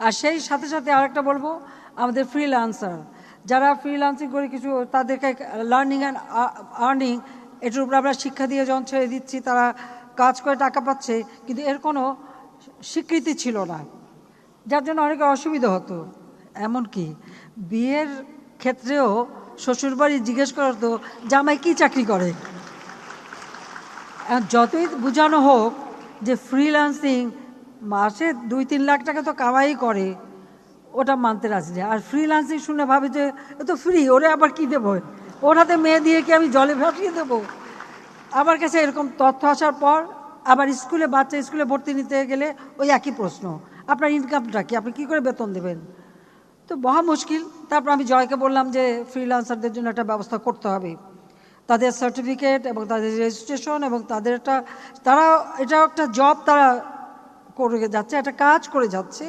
আর সেই সাথে সাথে আরেকটা বলবো, আমাদের ফ্রিল্যান্সার যারা ফ্রিল্যান্সিং করে কিছু তাদেরকে লার্নিং অ্যান্ড আর্নিং এটার উপর আমরা শিক্ষা দিয়ে যখন ছেড়ে দিচ্ছি, তারা কাজ করে টাকা পাচ্ছে, কিন্তু এর কোনো স্বীকৃতি ছিল না, যার জন্য অনেকের অসুবিধা হতো। এমনকি বিয়ের ক্ষেত্রেও শ্বশুরবাড়ি জিজ্ঞেস করা হতো জামাই কি চাকরি করে। যতই বোঝানো হোক যে ফ্রিল্যান্সিং মাসে 2-3 লাখ টাকা তো কামাই করে, ওটা মানতে রাজি না। আর ফ্রিল্যান্সিং শুনে ভাবে যে এ তো ফ্রি, ওরে আবার কি দেবো, ওর হাতে মেয়ে দিয়ে কি আমি জলে ভাসিয়ে দেবো। আমার কাছে এরকম তথ্য আসার পর আবার বাচ্চা স্কুলে ভর্তি নিতে গেলে ওই একই প্রশ্ন, আপনার ইনকামটা কি, আপনি কী করে বেতন দেবেন। তো মহা মুশকিল। তারপর আমি জয়কে বললাম যে ফ্রিল্যান্সারদের জন্য একটা ব্যবস্থা করতে হবে, তাদের সার্টিফিকেট এবং তাদের রেজিস্ট্রেশন এবং তাদের এটা একটা জব তারা করে যাচ্ছে, একটা কাজ করে যাচ্ছে।